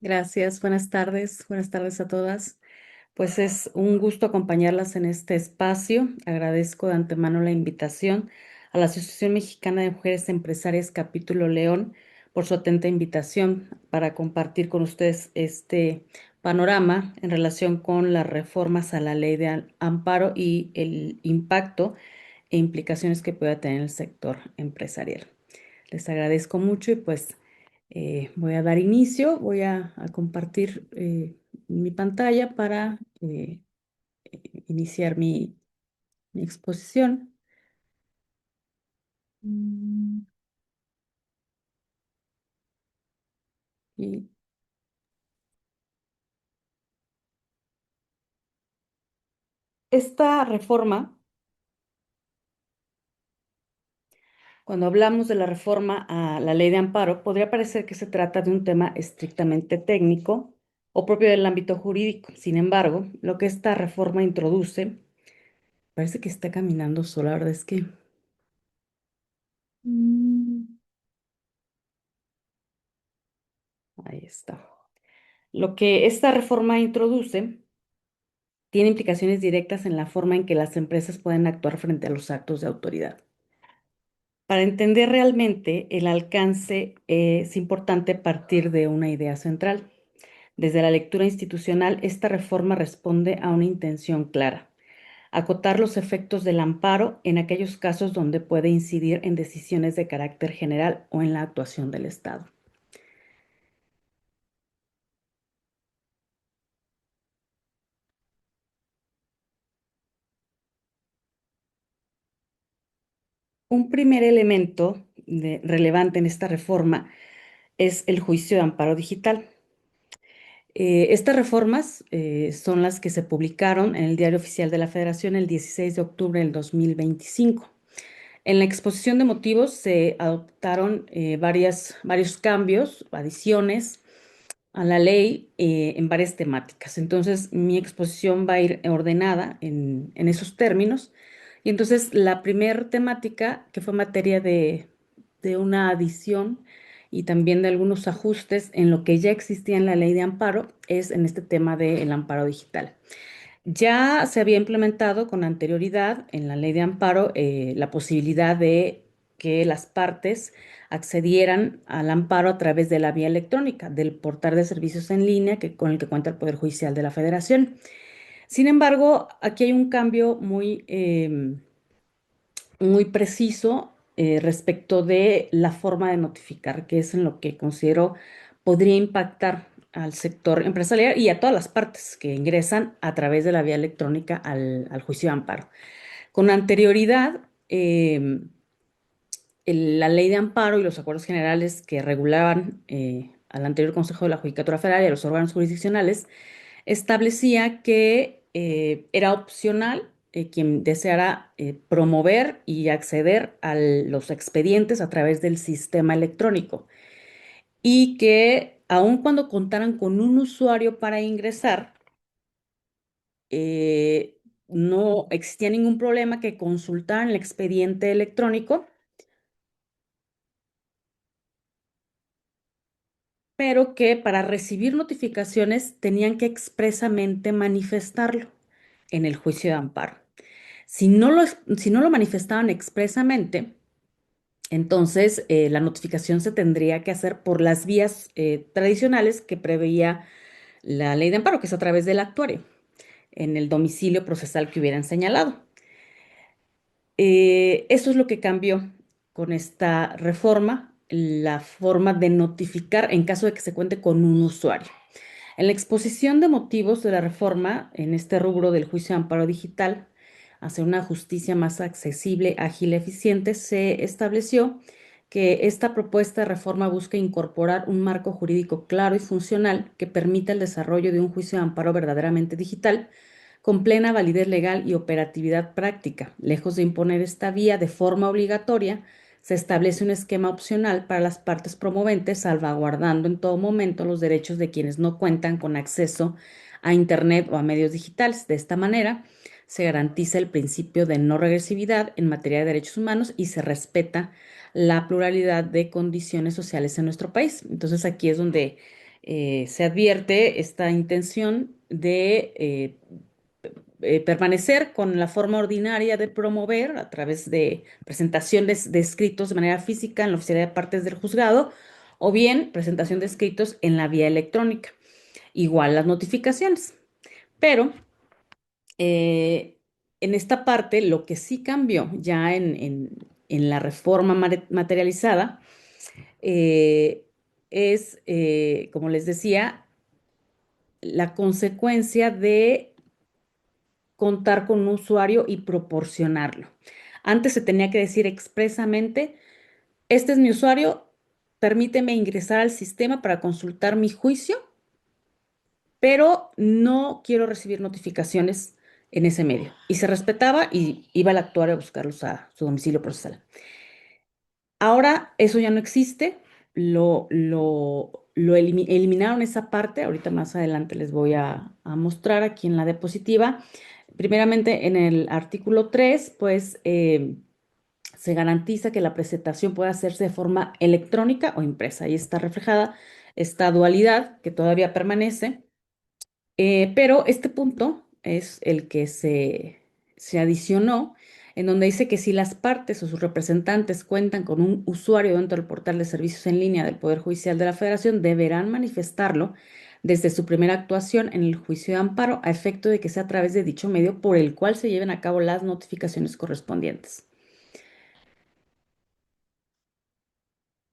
Gracias, buenas tardes a todas. Pues es un gusto acompañarlas en este espacio. Agradezco de antemano la invitación a la Asociación Mexicana de Mujeres Empresarias Capítulo León por su atenta invitación para compartir con ustedes este panorama en relación con las reformas a la ley de amparo y el impacto e implicaciones que pueda tener el sector empresarial. Les agradezco mucho y pues voy a dar inicio, voy a compartir mi pantalla para iniciar mi exposición. Mm, Y esta reforma, cuando hablamos de la reforma a la ley de amparo, podría parecer que se trata de un tema estrictamente técnico o propio del ámbito jurídico. Sin embargo, lo que esta reforma introduce, parece que está caminando sola, la verdad es que... Mm, Ahí está. Lo que esta reforma introduce tiene implicaciones directas en la forma en que las empresas pueden actuar frente a los actos de autoridad. Para entender realmente el alcance, es importante partir de una idea central. Desde la lectura institucional, esta reforma responde a una intención clara: acotar los efectos del amparo en aquellos casos donde puede incidir en decisiones de carácter general o en la actuación del Estado. Un primer elemento relevante en esta reforma es el juicio de amparo digital. Estas reformas son las que se publicaron en el Diario Oficial de la Federación el 16 de octubre del 2025. En la exposición de motivos se adoptaron varios cambios, adiciones a la ley en varias temáticas. Entonces, mi exposición va a ir ordenada en esos términos. Y entonces, la primera temática, que fue materia de una adición y también de algunos ajustes en lo que ya existía en la ley de amparo, es en este tema del amparo digital. Ya se había implementado con anterioridad en la ley de amparo la posibilidad de que las partes accedieran al amparo a través de la vía electrónica, del portal de servicios en línea con el que cuenta el Poder Judicial de la Federación. Sin embargo, aquí hay un cambio muy preciso respecto de la forma de notificar, que es en lo que considero podría impactar al sector empresarial y a todas las partes que ingresan a través de la vía electrónica al juicio de amparo. Con anterioridad, la ley de amparo y los acuerdos generales que regulaban al anterior Consejo de la Judicatura Federal y a los órganos jurisdiccionales establecía que era opcional quien deseara promover y acceder a los expedientes a través del sistema electrónico y que aun cuando contaran con un usuario para ingresar, no existía ningún problema que consultaran el expediente electrónico, pero que para recibir notificaciones tenían que expresamente manifestarlo en el juicio de amparo. Si no lo manifestaban expresamente, entonces la notificación se tendría que hacer por las vías tradicionales que preveía la ley de amparo, que es a través del actuario, en el domicilio procesal que hubieran señalado. Eso es lo que cambió con esta reforma, la forma de notificar en caso de que se cuente con un usuario. En la exposición de motivos de la reforma, en este rubro del juicio de amparo digital, hacia una justicia más accesible, ágil, eficiente, se estableció que esta propuesta de reforma busca incorporar un marco jurídico claro y funcional que permita el desarrollo de un juicio de amparo verdaderamente digital, con plena validez legal y operatividad práctica. Lejos de imponer esta vía de forma obligatoria, se establece un esquema opcional para las partes promoventes, salvaguardando en todo momento los derechos de quienes no cuentan con acceso a Internet o a medios digitales. De esta manera, se garantiza el principio de no regresividad en materia de derechos humanos y se respeta la pluralidad de condiciones sociales en nuestro país. Entonces, aquí es donde se advierte esta intención de permanecer con la forma ordinaria de promover a través de presentaciones de escritos de manera física en la oficialidad de partes del juzgado o bien presentación de escritos en la vía electrónica. Igual las notificaciones. Pero en esta parte lo que sí cambió ya en la reforma materializada eh, es, como les decía, la consecuencia de contar con un usuario y proporcionarlo. Antes se tenía que decir expresamente, este es mi usuario, permíteme ingresar al sistema para consultar mi juicio, pero no quiero recibir notificaciones en ese medio. Y se respetaba y iba el actuario a buscarlos a su domicilio procesal. Ahora eso ya no existe, eliminaron esa parte, ahorita más adelante les voy a mostrar aquí en la diapositiva. Primeramente en el artículo 3, pues se garantiza que la presentación pueda hacerse de forma electrónica o impresa. Ahí está reflejada esta dualidad que todavía permanece. Pero este punto es el que se adicionó, en donde dice que si las partes o sus representantes cuentan con un usuario dentro del portal de servicios en línea del Poder Judicial de la Federación, deberán manifestarlo desde su primera actuación en el juicio de amparo, a efecto de que sea a través de dicho medio por el cual se lleven a cabo las notificaciones correspondientes.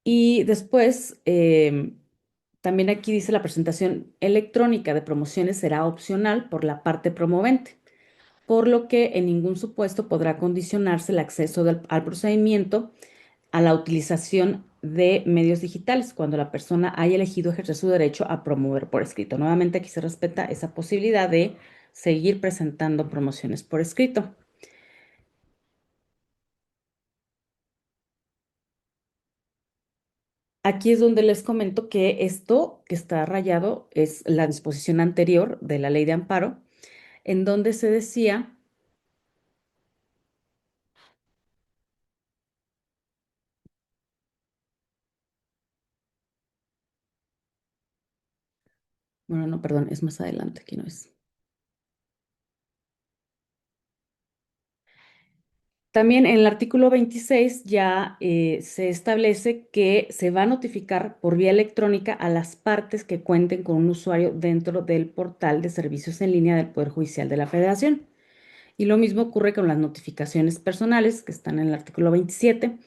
Y después, también aquí dice la presentación electrónica de promociones será opcional por la parte promovente, por lo que en ningún supuesto podrá condicionarse el acceso al procedimiento a la utilización de medios digitales cuando la persona haya elegido ejercer su derecho a promover por escrito. Nuevamente aquí se respeta esa posibilidad de seguir presentando promociones por escrito. Aquí es donde les comento que esto que está rayado es la disposición anterior de la ley de amparo, en donde se decía, bueno, no, perdón, es más adelante, aquí no es. También en el artículo 26 ya se establece que se va a notificar por vía electrónica a las partes que cuenten con un usuario dentro del portal de servicios en línea del Poder Judicial de la Federación. Y lo mismo ocurre con las notificaciones personales que están en el artículo 27,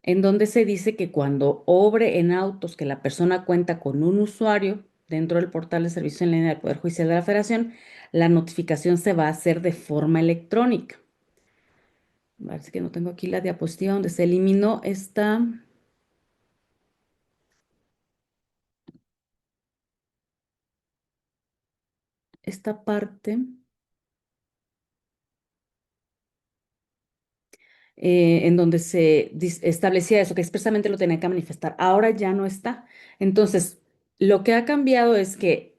en donde se dice que cuando obre en autos que la persona cuenta con un usuario dentro del portal de servicios en línea del Poder Judicial de la Federación, la notificación se va a hacer de forma electrónica. Parece que no tengo aquí la diapositiva donde se eliminó esta parte, en donde se establecía eso, que expresamente lo tenía que manifestar. Ahora ya no está. Entonces, lo que ha cambiado es que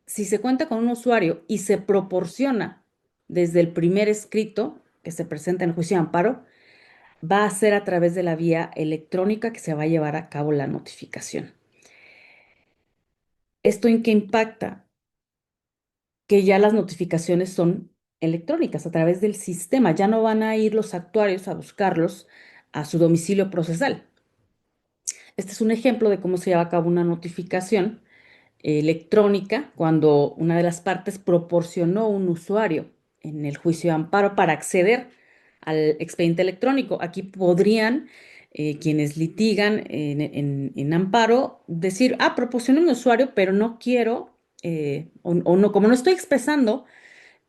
si se cuenta con un usuario y se proporciona desde el primer escrito que se presenta en el juicio de amparo, va a ser a través de la vía electrónica que se va a llevar a cabo la notificación. ¿Esto en qué impacta? Que ya las notificaciones son electrónicas a través del sistema. Ya no van a ir los actuarios a buscarlos a su domicilio procesal. Este es un ejemplo de cómo se lleva a cabo una notificación electrónica cuando una de las partes proporcionó un usuario en el juicio de amparo para acceder al expediente electrónico. Aquí podrían quienes litigan en amparo decir, proporcioné un usuario, pero no quiero, o no, como no estoy expresando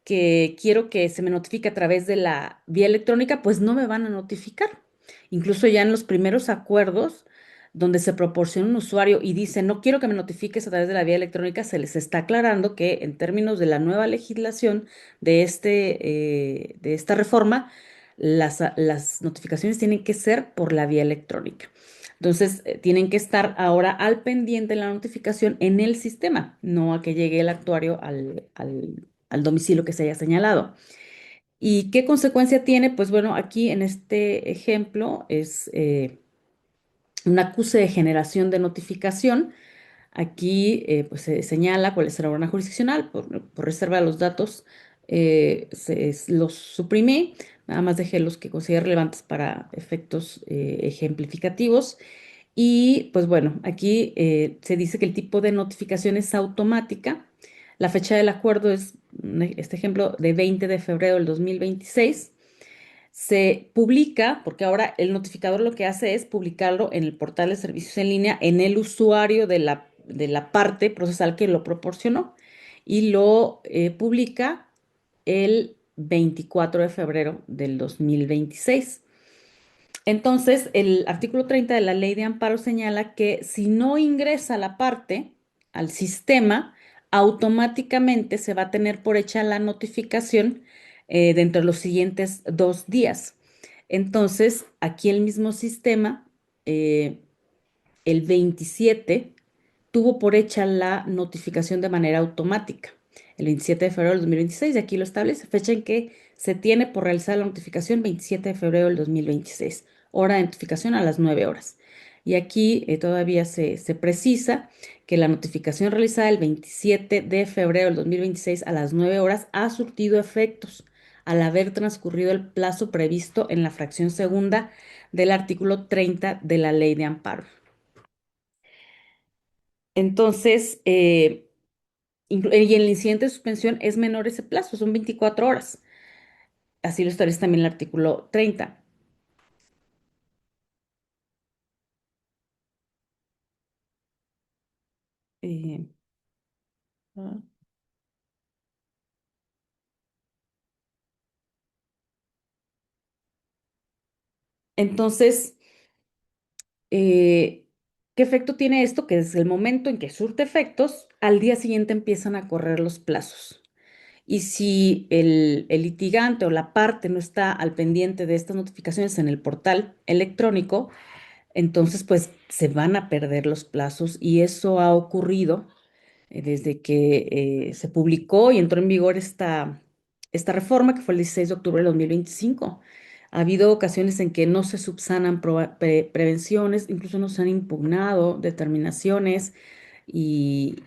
que quiero que se me notifique a través de la vía electrónica, pues no me van a notificar. Incluso ya en los primeros acuerdos donde se proporciona un usuario y dice, no quiero que me notifiques a través de la vía electrónica, se les está aclarando que en términos de la nueva legislación de esta reforma, las notificaciones tienen que ser por la vía electrónica. Entonces, tienen que estar ahora al pendiente de la notificación en el sistema, no a que llegue el actuario al domicilio que se haya señalado. ¿Y qué consecuencia tiene? Pues bueno, aquí en este ejemplo es un acuse de generación de notificación Aquí pues se señala cuál es la orden jurisdiccional, por reserva de los datos los suprimí, nada más dejé los que considero relevantes para efectos ejemplificativos. Y pues bueno, aquí se dice que el tipo de notificación es automática. La fecha del acuerdo es, este ejemplo, de 20 de febrero del 2026. Se publica, porque ahora el notificador lo que hace es publicarlo en el portal de servicios en línea, en el usuario de la parte procesal que lo proporcionó y lo publica el 24 de febrero del 2026. Entonces, el artículo 30 de la Ley de Amparo señala que si no ingresa la parte al sistema, automáticamente se va a tener por hecha la notificación dentro de los siguientes 2 días. Entonces, aquí el mismo sistema, eh, el 27 tuvo por hecha la notificación de manera automática. El 27 de febrero del 2026, y aquí lo establece, fecha en que se tiene por realizar la notificación 27 de febrero del 2026, hora de notificación a las 9 horas. Y aquí todavía se precisa que la notificación realizada el 27 de febrero del 2026 a las 9 horas ha surtido efectos al haber transcurrido el plazo previsto en la fracción segunda del artículo 30 de la Ley de Amparo. Entonces, y en el incidente de suspensión es menor ese plazo, son 24 horas. Así lo establece también el artículo 30. Eh, ah, entonces, eh, ¿qué efecto tiene esto? Que desde el momento en que surte efectos, al día siguiente empiezan a correr los plazos. Y si el litigante o la parte no está al pendiente de estas notificaciones en el portal electrónico, entonces pues se van a perder los plazos y eso ha ocurrido desde que se publicó y entró en vigor esta reforma, que fue el 16 de octubre de 2025. Ha habido ocasiones en que no se subsanan prevenciones, incluso no se han impugnado determinaciones y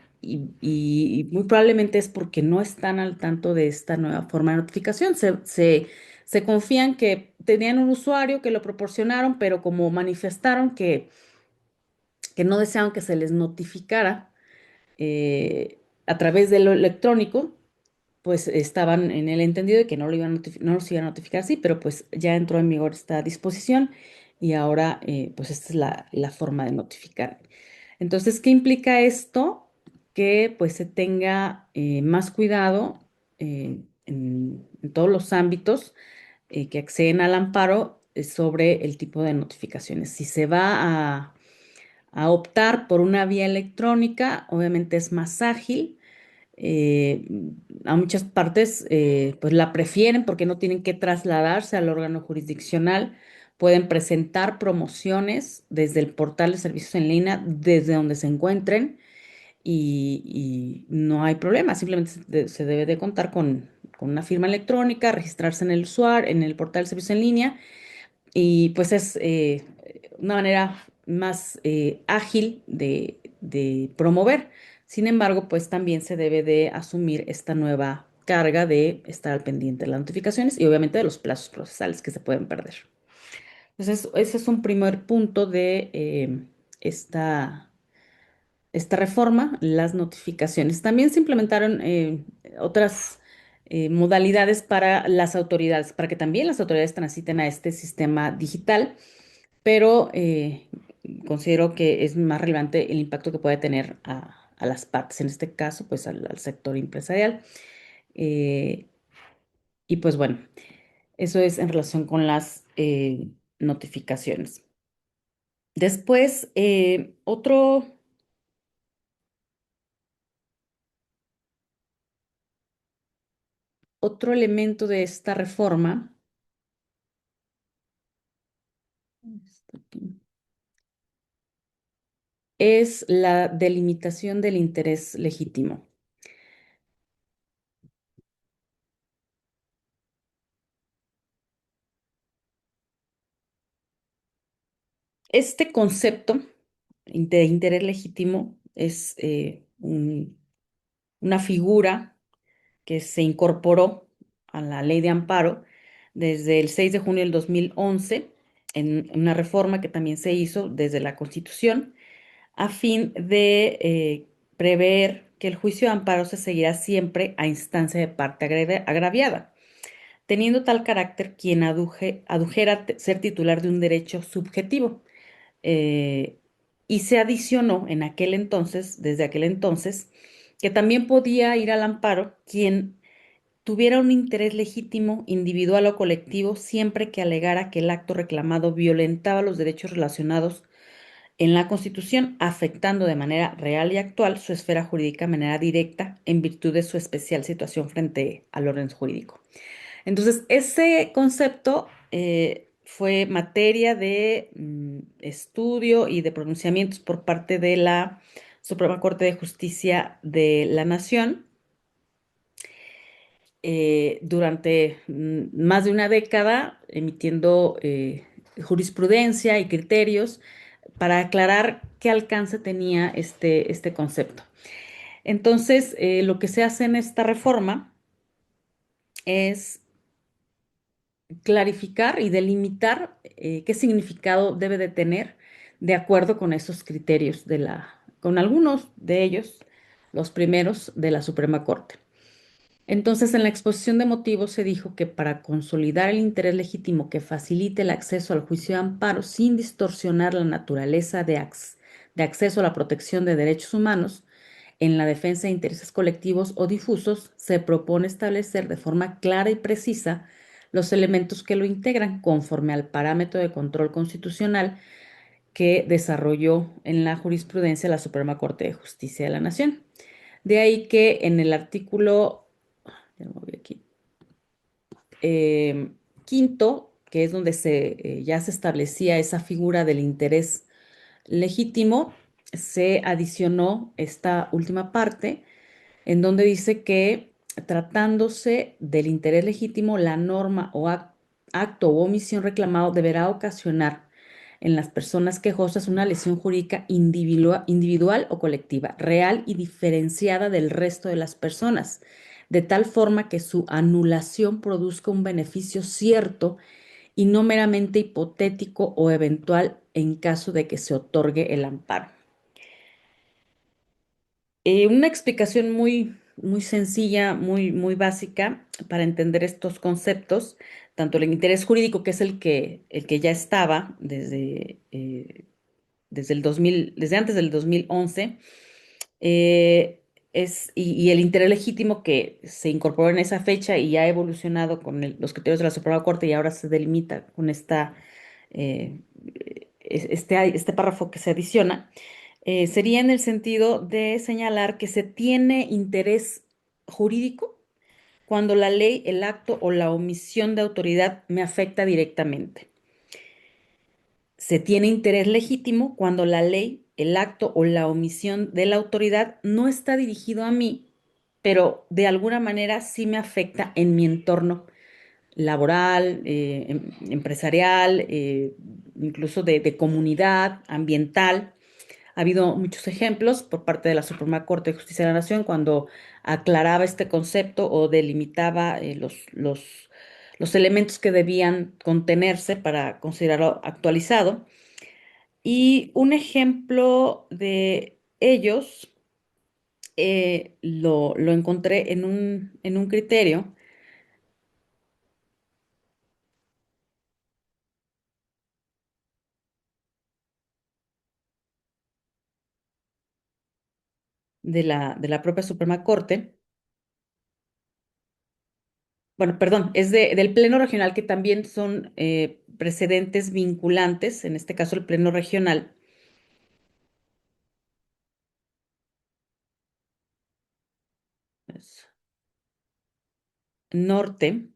muy probablemente es porque no están al tanto de esta nueva forma de notificación. Se confían que tenían un usuario que lo proporcionaron, pero como manifestaron que no deseaban que se les notificara, a través de lo electrónico, pues estaban en el entendido de que no los iban a notificar, sí, pero pues ya entró en vigor esta disposición y ahora pues esta es la forma de notificar. Entonces, ¿qué implica esto? Que pues se tenga más cuidado en todos los ámbitos que acceden al amparo sobre el tipo de notificaciones. Si se va a optar por una vía electrónica, obviamente es más ágil. eh, a muchas partes pues la prefieren porque no tienen que trasladarse al órgano jurisdiccional, pueden presentar promociones desde el portal de servicios en línea, desde donde se encuentren y no hay problema, simplemente se debe de contar con una firma electrónica, registrarse en el usuario, en el portal de servicios en línea y pues es una manera más ágil de promover. Sin embargo, pues también se debe de asumir esta nueva carga de estar al pendiente de las notificaciones y obviamente de los plazos procesales que se pueden perder. Entonces, ese es un primer punto de esta reforma, las notificaciones. También se implementaron otras modalidades para las autoridades, para que también las autoridades transiten a este sistema digital, pero considero que es más relevante el impacto que puede tener a las partes, en este caso, pues al sector empresarial. Eh, y pues bueno, eso es en relación con las notificaciones. Después, otro elemento de esta reforma está aquí, es la delimitación del interés legítimo. Este concepto de interés legítimo es una figura que se incorporó a la ley de amparo desde el 6 de junio del 2011 en una reforma que también se hizo desde la Constitución a fin de prever que el juicio de amparo se seguirá siempre a instancia de parte agraviada, teniendo tal carácter quien adujera ser titular de un derecho subjetivo. Eh, y se adicionó en aquel entonces, desde aquel entonces, que también podía ir al amparo quien tuviera un interés legítimo, individual o colectivo, siempre que alegara que el acto reclamado violentaba los derechos relacionados en la Constitución, afectando de manera real y actual su esfera jurídica de manera directa en virtud de su especial situación frente al orden jurídico. Entonces, ese concepto fue materia de estudio y de pronunciamientos por parte de la Suprema Corte de Justicia de la Nación durante más de una década, emitiendo jurisprudencia y criterios para aclarar qué alcance tenía este concepto. Entonces, lo que se hace en esta reforma es clarificar y delimitar qué significado debe de tener de acuerdo con esos criterios con algunos de ellos, los primeros de la Suprema Corte. Entonces, en la exposición de motivos se dijo que para consolidar el interés legítimo que facilite el acceso al juicio de amparo sin distorsionar la naturaleza de acceso a la protección de derechos humanos, en la defensa de intereses colectivos o difusos, se propone establecer de forma clara y precisa los elementos que lo integran conforme al parámetro de control constitucional que desarrolló en la jurisprudencia la Suprema Corte de Justicia de la Nación. De ahí que en el artículo, ya me voy aquí, eh, quinto, que es donde ya se establecía esa figura del interés legítimo, se adicionó esta última parte en donde dice que tratándose del interés legítimo, la norma o acto o omisión reclamado deberá ocasionar en las personas quejosas una lesión jurídica individual o colectiva, real y diferenciada del resto de las personas, de tal forma que su anulación produzca un beneficio cierto y no meramente hipotético o eventual en caso de que se otorgue el amparo. Una explicación muy sencilla, muy básica para entender estos conceptos, tanto el interés jurídico, que es el que ya estaba desde el 2000, desde antes del 2011, eh, y el interés legítimo que se incorporó en esa fecha y ha evolucionado con los criterios de la Suprema Corte y ahora se delimita con eh, este párrafo que se adiciona, sería en el sentido de señalar que se tiene interés jurídico cuando la ley, el acto o la omisión de autoridad me afecta directamente. Se tiene interés legítimo cuando la ley, el acto o la omisión de la autoridad no está dirigido a mí, pero de alguna manera sí me afecta en mi entorno laboral, empresarial, incluso de comunidad, ambiental. Ha habido muchos ejemplos por parte de la Suprema Corte de Justicia de la Nación cuando aclaraba este concepto o delimitaba los elementos que debían contenerse para considerarlo actualizado. Y un ejemplo de ellos lo encontré en un criterio de la propia Suprema Corte. Bueno, perdón, es del Pleno Regional que también son precedentes vinculantes, en este caso el Pleno Regional es Norte,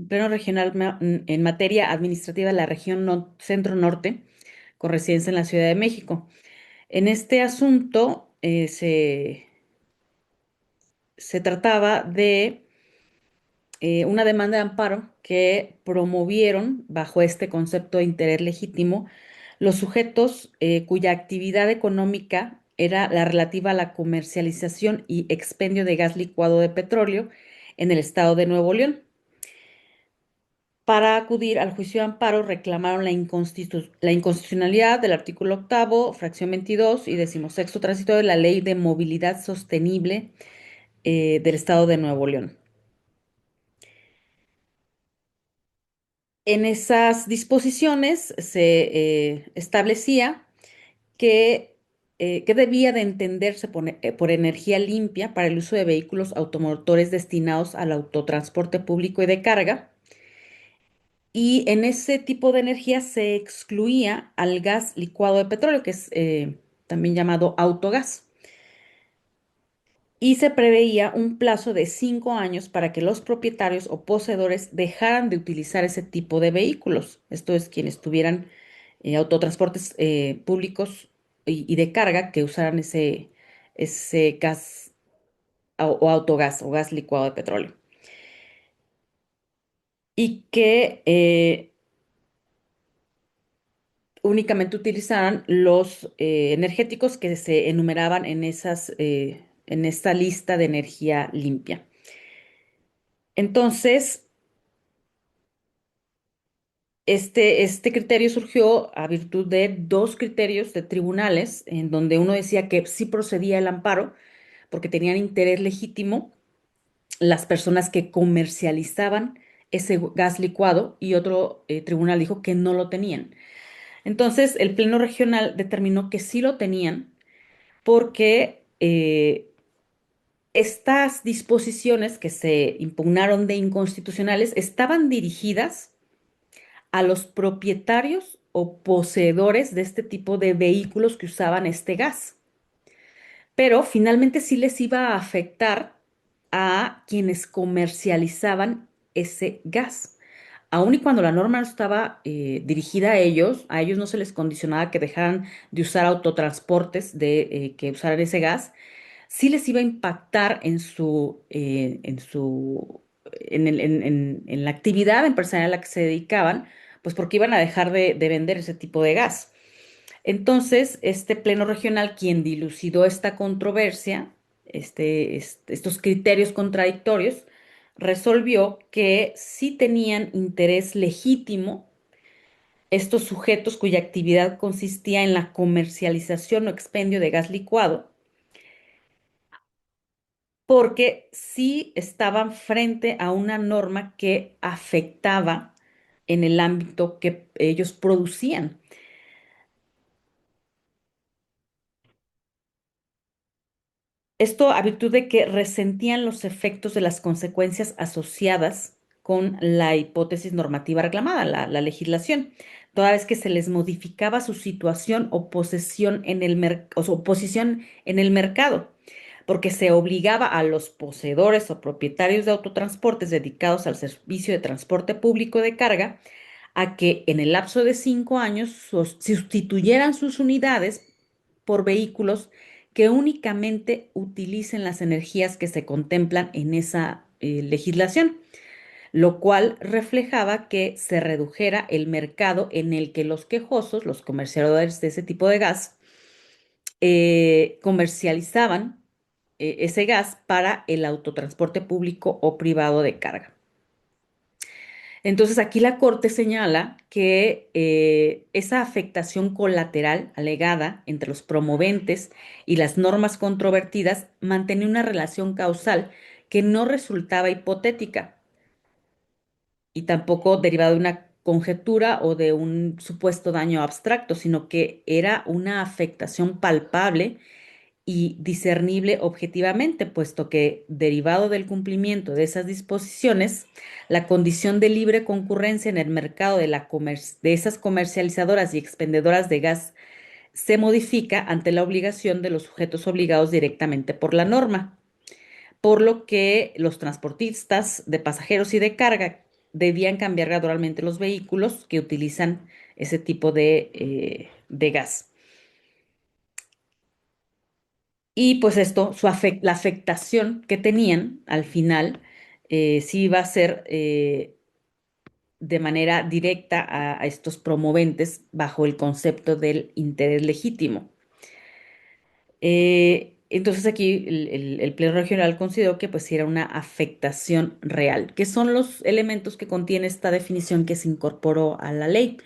Pleno Regional en materia administrativa de la región Centro Norte, con residencia en la Ciudad de México. En este asunto se trataba de una demanda de amparo que promovieron bajo este concepto de interés legítimo los sujetos cuya actividad económica era la relativa a la comercialización y expendio de gas licuado de petróleo en el estado de Nuevo León. Para acudir al juicio de amparo reclamaron la inconstitucionalidad del artículo octavo, fracción 22 y decimosexto tránsito de la Ley de Movilidad Sostenible del Estado de Nuevo León. En esas disposiciones se establecía que debía de entenderse por energía limpia para el uso de vehículos automotores destinados al autotransporte público y de carga. Y en ese tipo de energía se excluía al gas licuado de petróleo, que es también llamado autogás. Y se preveía un plazo de 5 años para que los propietarios o poseedores dejaran de utilizar ese tipo de vehículos. Esto es, quienes tuvieran autotransportes públicos y de carga que usaran ese gas o autogás o gas licuado de petróleo. Y que únicamente utilizaran los energéticos que se enumeraban en esta lista de energía limpia. Entonces, este criterio surgió a virtud de dos criterios de tribunales, en donde uno decía que sí procedía el amparo porque tenían interés legítimo las personas que comercializaban ese gas licuado, y otro tribunal dijo que no lo tenían. Entonces, el Pleno Regional determinó que sí lo tenían porque estas disposiciones que se impugnaron de inconstitucionales estaban dirigidas a los propietarios o poseedores de este tipo de vehículos que usaban este gas. Pero finalmente sí les iba a afectar a quienes comercializaban ese gas. Aun y cuando la norma no estaba dirigida a ellos no se les condicionaba que dejaran de usar autotransportes que usaran ese gas, sí les iba a impactar en la actividad empresarial a la que se dedicaban, pues porque iban a dejar de vender ese tipo de gas. Entonces, este pleno regional, quien dilucidó esta controversia, estos criterios contradictorios, resolvió que sí tenían interés legítimo estos sujetos cuya actividad consistía en la comercialización o expendio de gas licuado, porque sí estaban frente a una norma que afectaba en el ámbito que ellos producían. Esto a virtud de que resentían los efectos de las consecuencias asociadas con la hipótesis normativa reclamada, la legislación, toda vez que se les modificaba su situación o posesión en o su posición en el mercado, porque se obligaba a los poseedores o propietarios de autotransportes dedicados al servicio de transporte público de carga a que en el lapso de 5 años sustituyeran sus unidades por vehículos que únicamente utilicen las energías que se contemplan en esa legislación, lo cual reflejaba que se redujera el mercado en el que los quejosos, los comerciadores de ese tipo de gas, comercializaban ese gas para el autotransporte público o privado de carga. Entonces aquí la Corte señala que esa afectación colateral alegada entre los promoventes y las normas controvertidas mantenía una relación causal que no resultaba hipotética y tampoco derivada de una conjetura o de un supuesto daño abstracto, sino que era una afectación palpable y discernible objetivamente, puesto que, derivado del cumplimiento de esas disposiciones, la condición de libre concurrencia en el mercado de esas comercializadoras y expendedoras de gas se modifica ante la obligación de los sujetos obligados directamente por la norma, por lo que los transportistas de pasajeros y de carga debían cambiar gradualmente los vehículos que utilizan ese tipo de gas. Y pues esto, la afectación que tenían al final, sí iba a ser de manera directa a estos promoventes bajo el concepto del interés legítimo. Entonces aquí el Pleno Regional consideró que pues sí era una afectación real, que son los elementos que contiene esta definición que se incorporó a la ley,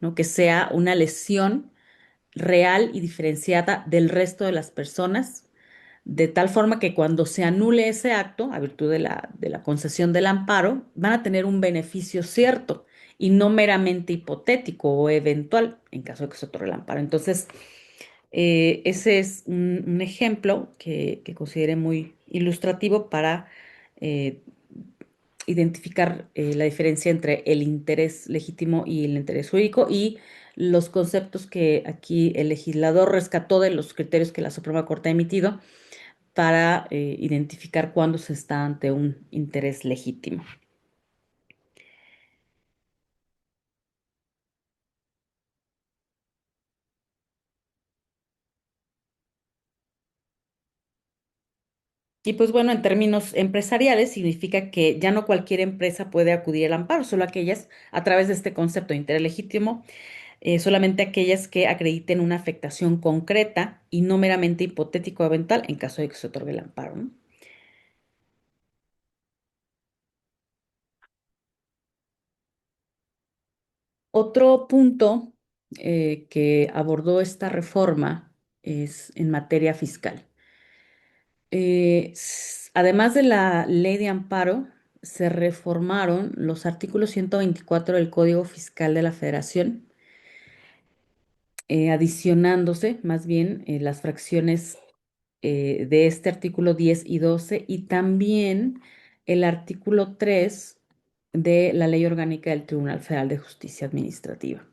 ¿no? Que sea una lesión real y diferenciada del resto de las personas, de tal forma que cuando se anule ese acto, a virtud de la concesión del amparo, van a tener un beneficio cierto y no meramente hipotético o eventual en caso de que se otorgue el amparo. Entonces, ese es un ejemplo que consideré muy ilustrativo para eh, identificar la diferencia entre el interés legítimo y el interés jurídico y los conceptos que aquí el legislador rescató de los criterios que la Suprema Corte ha emitido para identificar cuándo se está ante un interés legítimo. Y pues bueno, en términos empresariales significa que ya no cualquier empresa puede acudir al amparo, solo aquellas a través de este concepto de interés legítimo, solamente aquellas que acrediten una afectación concreta y no meramente hipotético o eventual en caso de que se otorgue el amparo, ¿no? Otro punto que abordó esta reforma es en materia fiscal. Además de la ley de amparo, se reformaron los artículos 124 del Código Fiscal de la Federación, adicionándose más bien las fracciones de este artículo 10 y 12 y también el artículo 3 de la Ley Orgánica del Tribunal Federal de Justicia Administrativa.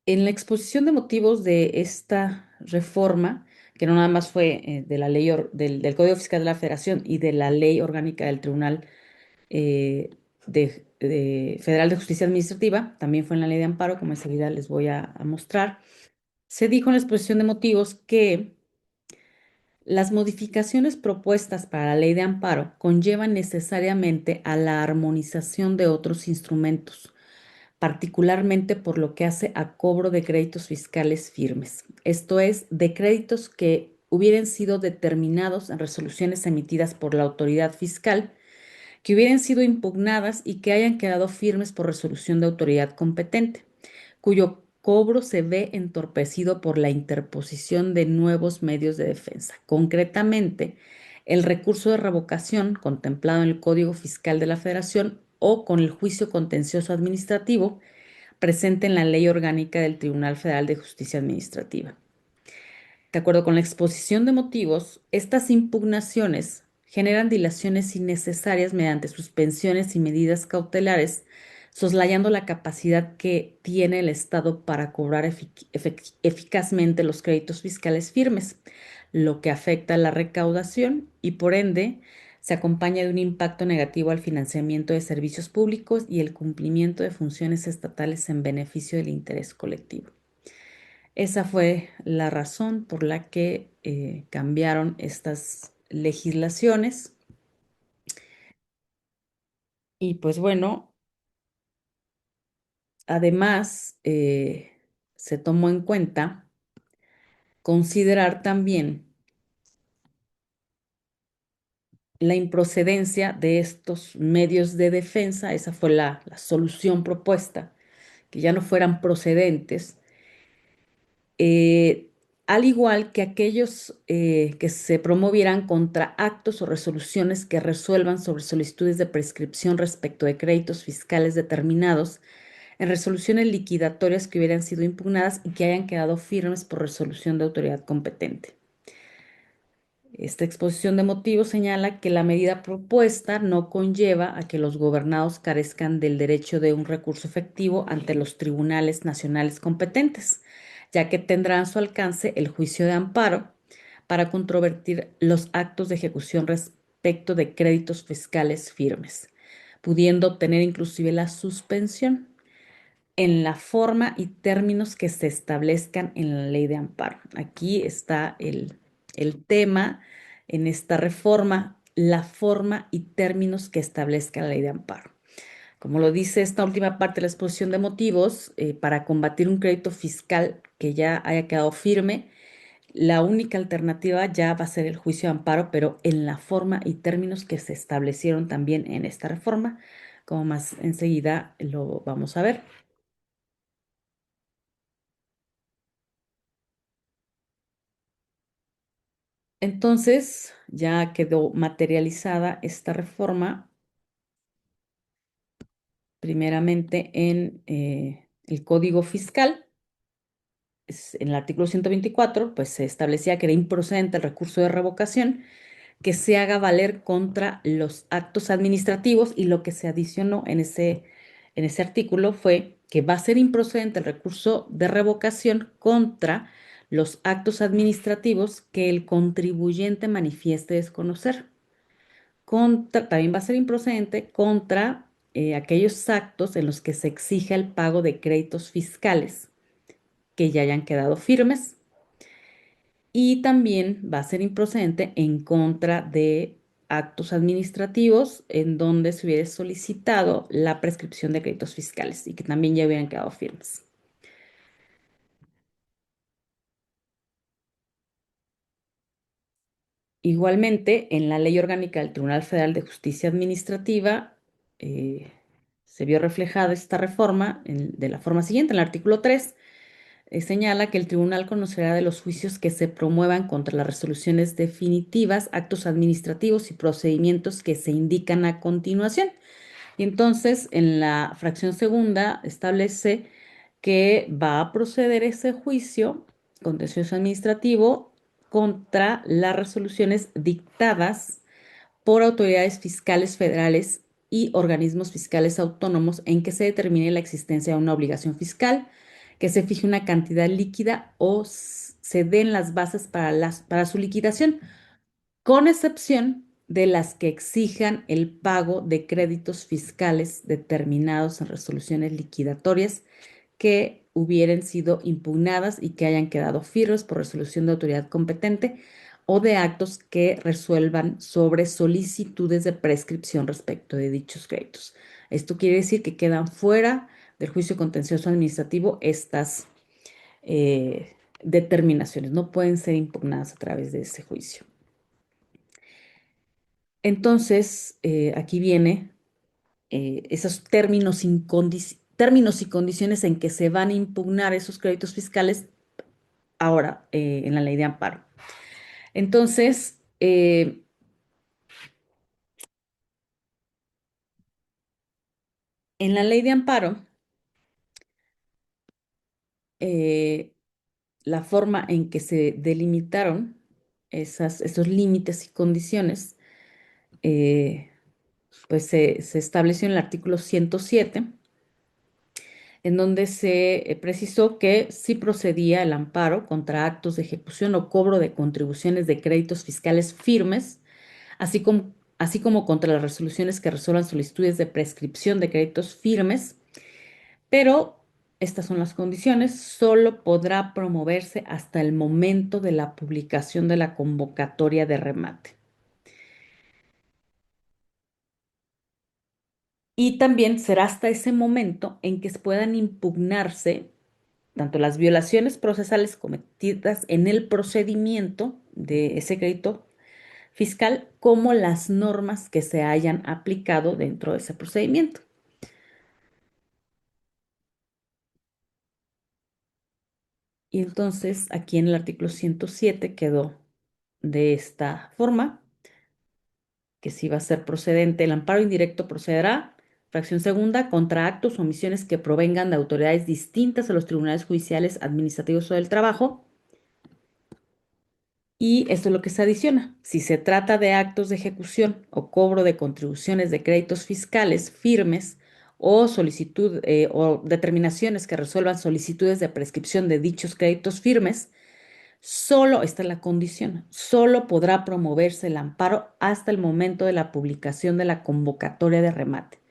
En la exposición de motivos de esta reforma, que no nada más fue de la ley del Código Fiscal de la Federación y de la Ley Orgánica del Tribunal Federal de Justicia Administrativa, también fue en la Ley de Amparo, como enseguida les voy a mostrar, se dijo en la exposición de motivos que las modificaciones propuestas para la Ley de Amparo conllevan necesariamente a la armonización de otros instrumentos particularmente por lo que hace a cobro de créditos fiscales firmes, esto es, de créditos que hubieran sido determinados en resoluciones emitidas por la autoridad fiscal, que hubieran sido impugnadas y que hayan quedado firmes por resolución de autoridad competente, cuyo cobro se ve entorpecido por la interposición de nuevos medios de defensa. Concretamente, el recurso de revocación contemplado en el Código Fiscal de la Federación o con el juicio contencioso administrativo presente en la Ley Orgánica del Tribunal Federal de Justicia Administrativa. De acuerdo con la exposición de motivos, estas impugnaciones generan dilaciones innecesarias mediante suspensiones y medidas cautelares, soslayando la capacidad que tiene el Estado para cobrar eficazmente los créditos fiscales firmes, lo que afecta a la recaudación y por ende se acompaña de un impacto negativo al financiamiento de servicios públicos y el cumplimiento de funciones estatales en beneficio del interés colectivo. Esa fue la razón por la que cambiaron estas legislaciones y pues bueno, además se tomó en cuenta considerar también la improcedencia de estos medios de defensa, esa fue la solución propuesta, que ya no fueran procedentes, eh, al igual que aquellos que se promovieran contra actos o resoluciones que resuelvan sobre solicitudes de prescripción respecto de créditos fiscales determinados en resoluciones liquidatorias que hubieran sido impugnadas y que hayan quedado firmes por resolución de autoridad competente. Esta exposición de motivos señala que la medida propuesta no conlleva a que los gobernados carezcan del derecho de un recurso efectivo ante los tribunales nacionales competentes, ya que tendrán a su alcance el juicio de amparo para controvertir los actos de ejecución respecto de créditos fiscales firmes, pudiendo obtener inclusive la suspensión. en la forma y términos que se establezcan en la ley de amparo. Aquí está el tema en esta reforma, la forma y términos que establezca la ley de amparo. Como lo dice esta última parte de la exposición de motivos, para combatir un crédito fiscal que ya haya quedado firme, la única alternativa ya va a ser el juicio de amparo, pero en la forma y términos que se establecieron también en esta reforma, como más enseguida lo vamos a ver. Entonces, ya quedó materializada esta reforma, primeramente en el Código Fiscal. En el artículo 124, pues se establecía que era improcedente el recurso de revocación que se haga valer contra los actos administrativos, y lo que se adicionó en ese artículo fue que va a ser improcedente el recurso de revocación contra los actos administrativos que el contribuyente manifieste desconocer. También va a ser improcedente contra aquellos actos en los que se exige el pago de créditos fiscales que ya hayan quedado firmes, y también va a ser improcedente en contra de actos administrativos en donde se hubiera solicitado la prescripción de créditos fiscales y que también ya hubieran quedado firmes. Igualmente, en la Ley Orgánica del Tribunal Federal de Justicia Administrativa eh, se vio reflejada esta reforma de la forma siguiente. En el artículo 3 señala que el tribunal conocerá de los juicios que se promuevan contra las resoluciones definitivas, actos administrativos y procedimientos que se indican a continuación. Y entonces, en la fracción segunda establece que va a proceder ese juicio contencioso administrativo contra las resoluciones dictadas por autoridades fiscales federales y organismos fiscales autónomos en que se determine la existencia de una obligación fiscal, que se fije una cantidad líquida o se den las bases para su liquidación, con excepción de las que exijan el pago de créditos fiscales determinados en resoluciones liquidatorias que hubieran sido impugnadas y que hayan quedado firmes por resolución de autoridad competente, o de actos que resuelvan sobre solicitudes de prescripción respecto de dichos créditos. Esto quiere decir que quedan fuera del juicio contencioso administrativo estas determinaciones, no pueden ser impugnadas a través de ese juicio. Entonces, aquí viene esos términos y condiciones en que se van a impugnar esos créditos fiscales ahora en la ley de amparo. Entonces, en la ley de amparo, eh, la forma en que se delimitaron esos límites y condiciones, eh, pues se estableció en el artículo 107, en donde se precisó que sí procedía el amparo contra actos de ejecución o cobro de contribuciones de créditos fiscales firmes, así como contra las resoluciones que resuelvan solicitudes de prescripción de créditos firmes, pero estas son las condiciones: solo podrá promoverse hasta el momento de la publicación de la convocatoria de remate. Y también será hasta ese momento en que puedan impugnarse tanto las violaciones procesales cometidas en el procedimiento de ese crédito fiscal como las normas que se hayan aplicado dentro de ese procedimiento. Y entonces aquí en el artículo 107 quedó de esta forma, que si va a ser procedente, el amparo indirecto procederá, fracción segunda, contra actos o omisiones que provengan de autoridades distintas a los tribunales judiciales, administrativos o del trabajo. Y esto es lo que se adiciona: si se trata de actos de ejecución o cobro de contribuciones de créditos fiscales firmes o o determinaciones que resuelvan solicitudes de prescripción de dichos créditos firmes, solo, esta es la condición, solo podrá promoverse el amparo hasta el momento de la publicación de la convocatoria de remate.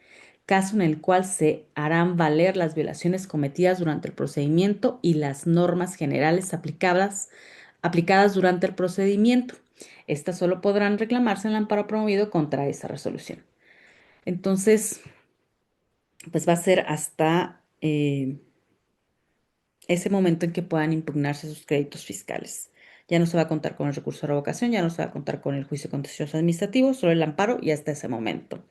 caso en el cual se harán valer las violaciones cometidas durante el procedimiento y las normas generales aplicadas durante el procedimiento. Estas solo podrán reclamarse en el amparo promovido contra esa resolución. Entonces, pues va a ser hasta ese momento en que puedan impugnarse sus créditos fiscales. Ya no se va a contar con el recurso de revocación, ya no se va a contar con el juicio contencioso administrativo, solo el amparo y hasta ese momento.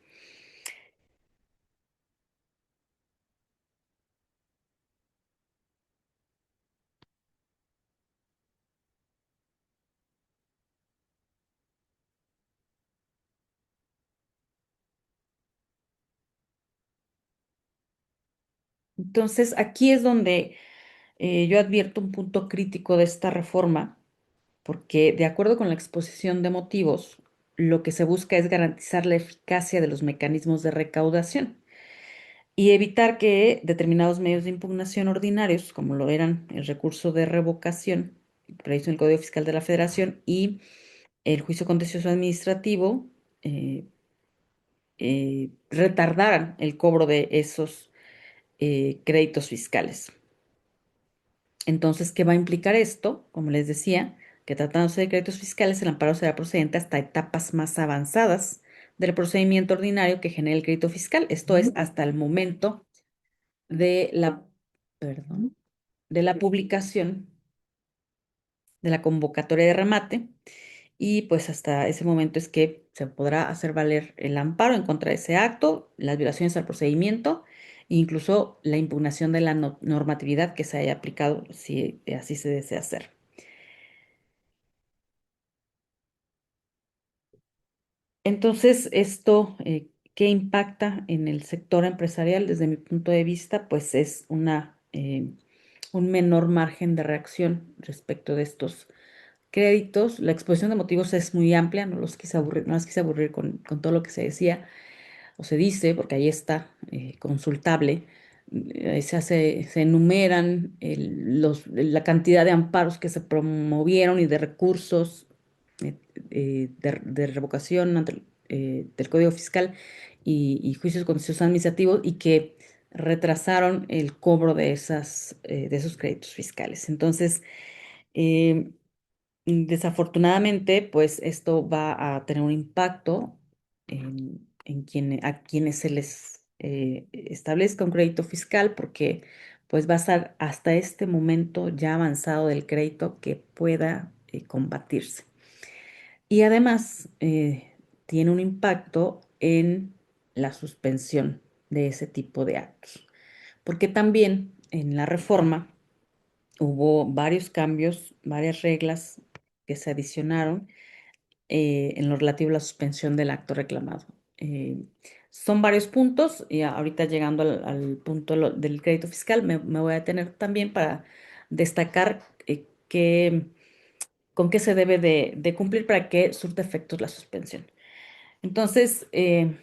Entonces, aquí es donde yo advierto un punto crítico de esta reforma, porque de acuerdo con la exposición de motivos, lo que se busca es garantizar la eficacia de los mecanismos de recaudación y evitar que determinados medios de impugnación ordinarios, como lo eran el recurso de revocación previsto en el Código Fiscal de la Federación y el juicio contencioso administrativo, eh, retardaran el cobro de esos créditos fiscales. Entonces, ¿qué va a implicar esto? Como les decía, que tratándose de créditos fiscales, el amparo será procedente hasta etapas más avanzadas del procedimiento ordinario que genere el crédito fiscal. Esto es hasta el momento de la, perdón, de la publicación de la convocatoria de remate y pues hasta ese momento es que se podrá hacer valer el amparo en contra de ese acto, las violaciones al procedimiento e incluso la impugnación de la normatividad que se haya aplicado si así se desea hacer. Entonces, esto, ¿qué impacta en el sector empresarial? Desde mi punto de vista, pues es un menor margen de reacción respecto de estos créditos. La exposición de motivos es muy amplia, no los quise aburrir, no las quise aburrir con todo lo que se decía o se dice, porque ahí está consultable. Se enumeran la cantidad de amparos que se promovieron y de recursos eh, de revocación ante del Código Fiscal y juicios contenciosos administrativos y que retrasaron el cobro de esos créditos fiscales. Entonces, eh, desafortunadamente, pues esto va a tener un impacto a quienes se les establezca un crédito fiscal, porque pues va a ser hasta este momento ya avanzado del crédito que pueda combatirse. Y además tiene un impacto en la suspensión de ese tipo de actos, porque también en la reforma hubo varios cambios, varias reglas que se adicionaron en lo relativo a la suspensión del acto reclamado. Eh, Son varios puntos y ahorita llegando al punto del crédito fiscal me voy a detener también para destacar con qué se debe de cumplir para que surta efectos la suspensión. Entonces, en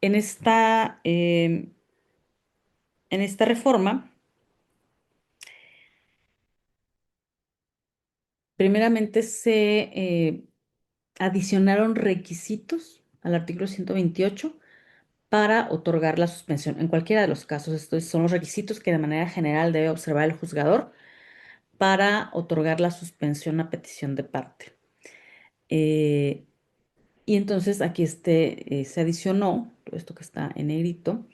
en esta reforma, primeramente se adicionaron requisitos al artículo 128 para otorgar la suspensión. En cualquiera de los casos, estos son los requisitos que de manera general debe observar el juzgador para otorgar la suspensión a petición de parte. Eh, y entonces aquí se adicionó, todo esto que está en negrito,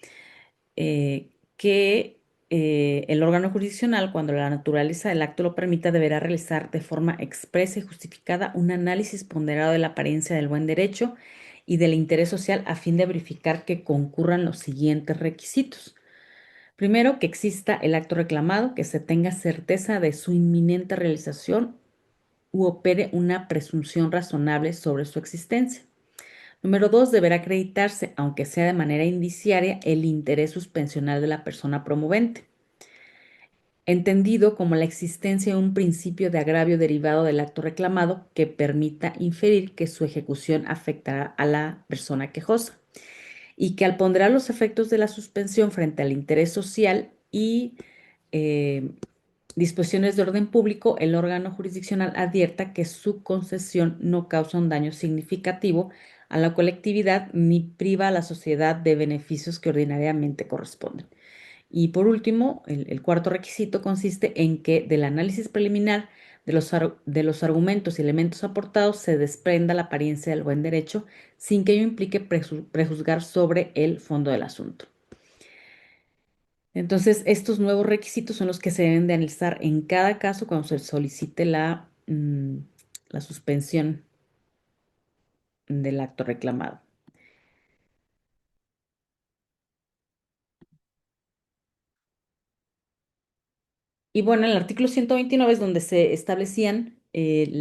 que el órgano jurisdiccional, cuando la naturaleza del acto lo permita, deberá realizar de forma expresa y justificada un análisis ponderado de la apariencia del buen derecho y del interés social a fin de verificar que concurran los siguientes requisitos. Primero, que exista el acto reclamado, que se tenga certeza de su inminente realización u opere una presunción razonable sobre su existencia. Número dos, deberá acreditarse, aunque sea de manera indiciaria, el interés suspensional de la persona promovente, entendido como la existencia de un principio de agravio derivado del acto reclamado que permita inferir que su ejecución afectará a la persona quejosa y que al ponderar los efectos de la suspensión frente al interés social y eh, disposiciones de orden público, el órgano jurisdiccional advierta que su concesión no causa un daño significativo a la colectividad ni priva a la sociedad de beneficios que ordinariamente corresponden. Y por último, el cuarto requisito consiste en que del análisis preliminar de los argumentos y elementos aportados se desprenda la apariencia del buen derecho sin que ello implique prejuzgar sobre el fondo del asunto. Entonces, estos nuevos requisitos son los que se deben de analizar en cada caso cuando se solicite la suspensión del acto reclamado. Y bueno, en el artículo 129 es donde se establecían eh,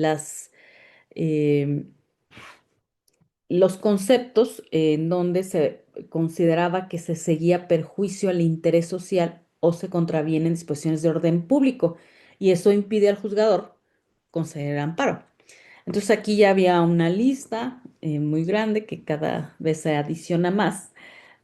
los conceptos en donde se consideraba que se seguía perjuicio al interés social o se contravienen disposiciones de orden público, y eso impide al juzgador conceder amparo. Entonces aquí ya había una lista muy grande que cada vez se adiciona más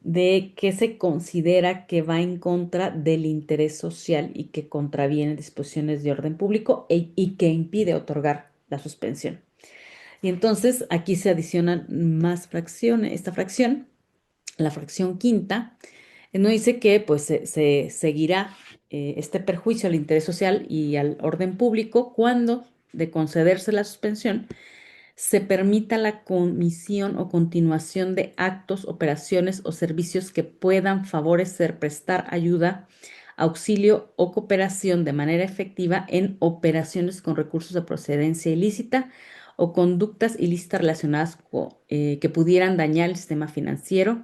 de qué se considera que va en contra del interés social y que contraviene disposiciones de orden público y que impide otorgar la suspensión. Y entonces aquí se adicionan más fracciones, esta fracción, la fracción quinta, no dice que pues se seguirá este perjuicio al interés social y al orden público cuando, de concederse la suspensión, se permita la comisión o continuación de actos, operaciones o servicios que puedan favorecer, prestar ayuda, auxilio o cooperación de manera efectiva en operaciones con recursos de procedencia ilícita o conductas ilícitas relacionadas que pudieran dañar el sistema financiero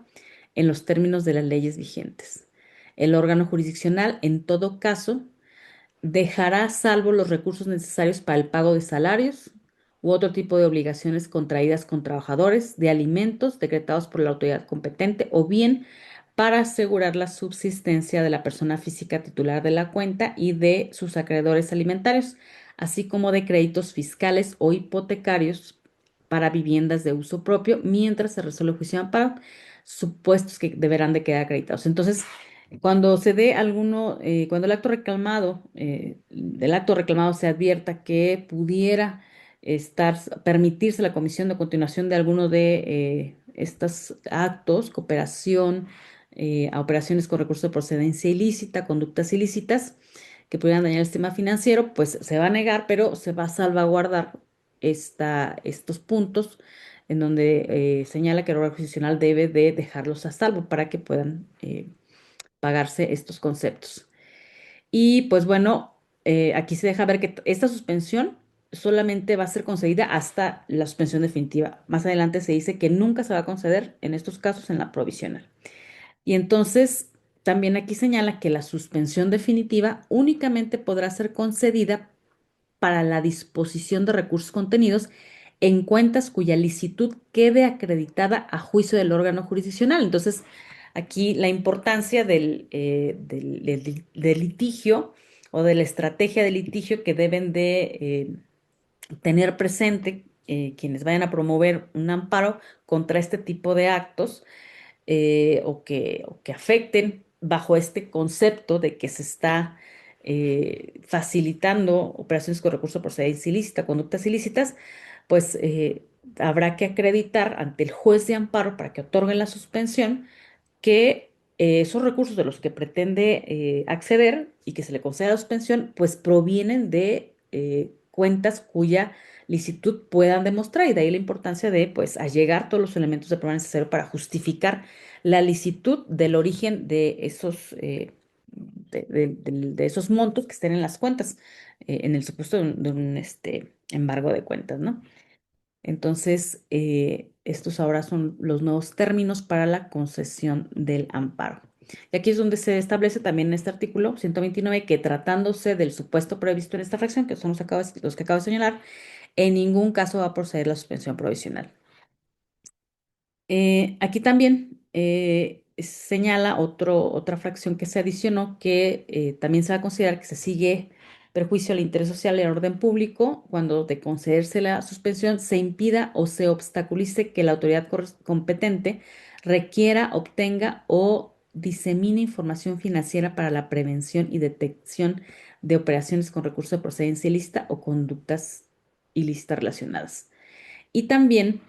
en los términos de las leyes vigentes. El órgano jurisdiccional, en todo caso, dejará a salvo los recursos necesarios para el pago de salarios u otro tipo de obligaciones contraídas con trabajadores, de alimentos decretados por la autoridad competente o bien para asegurar la subsistencia de la persona física titular de la cuenta y de sus acreedores alimentarios, así como de créditos fiscales o hipotecarios para viviendas de uso propio mientras se resuelve el juicio de amparo, supuestos que deberán de quedar acreditados. Entonces, cuando se dé cuando del acto reclamado se advierta que pudiera permitirse la comisión de continuación de alguno de estos actos, cooperación, a operaciones con recursos de procedencia ilícita, conductas ilícitas que pudieran dañar el sistema financiero, pues se va a negar, pero se va a salvaguardar estos puntos en donde señala que el órgano jurisdiccional debe de dejarlos a salvo para que puedan pagarse estos conceptos. Y pues bueno, aquí se deja ver que esta suspensión solamente va a ser concedida hasta la suspensión definitiva. Más adelante se dice que nunca se va a conceder en estos casos en la provisional. Y entonces también aquí señala que la suspensión definitiva únicamente podrá ser concedida para la disposición de recursos contenidos en cuentas cuya licitud quede acreditada a juicio del órgano jurisdiccional. Entonces, aquí la importancia del litigio o de la estrategia de litigio que deben de tener presente quienes vayan a promover un amparo contra este tipo de actos o que afecten bajo este concepto de que se está facilitando operaciones con recursos de procedencia ilícita, conductas ilícitas, pues habrá que acreditar ante el juez de amparo para que otorguen la suspensión que esos recursos de los que pretende acceder y que se le conceda la suspensión, pues provienen de cuentas cuya licitud puedan demostrar, y de ahí la importancia de pues allegar todos los elementos de prueba necesarios para justificar la licitud del origen de de esos montos que estén en las cuentas, en el supuesto de un embargo de cuentas, ¿no? Entonces, estos ahora son los nuevos términos para la concesión del amparo. Y aquí es donde se establece también en este artículo 129 que tratándose del supuesto previsto en esta fracción, que son los que acabo de señalar, en ningún caso va a proceder la suspensión provisional. Aquí también señala otra fracción que se adicionó que también se va a considerar que se sigue perjuicio al interés social y al orden público cuando de concederse la suspensión se impida o se obstaculice que la autoridad competente requiera, obtenga o disemine información financiera para la prevención y detección de operaciones con recursos de procedencia ilícita o conductas ilícitas relacionadas. Y también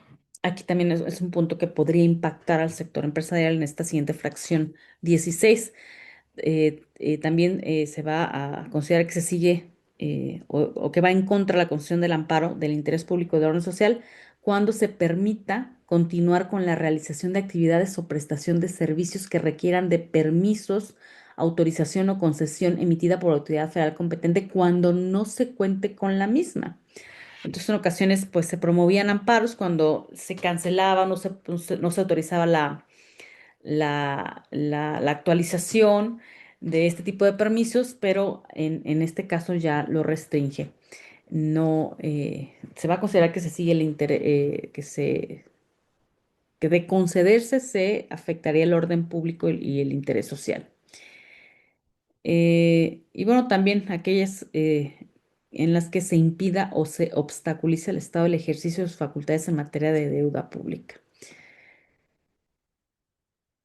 Aquí también es un punto que podría impactar al sector empresarial en esta siguiente fracción 16. También se va a considerar que se sigue o que va en contra de la concesión del amparo del interés público de orden social cuando se permita continuar con la realización de actividades o prestación de servicios que requieran de permisos, autorización o concesión emitida por autoridad federal competente cuando no se cuente con la misma. Entonces, en ocasiones, pues se promovían amparos cuando se cancelaba, no se autorizaba la actualización de este tipo de permisos, pero en este caso ya lo restringe. No, se va a considerar que se sigue el interés, que de concederse se afectaría el orden público y el interés social. Y bueno, también aquellas en las que se impida o se obstaculice el Estado el ejercicio de sus facultades en materia de deuda pública.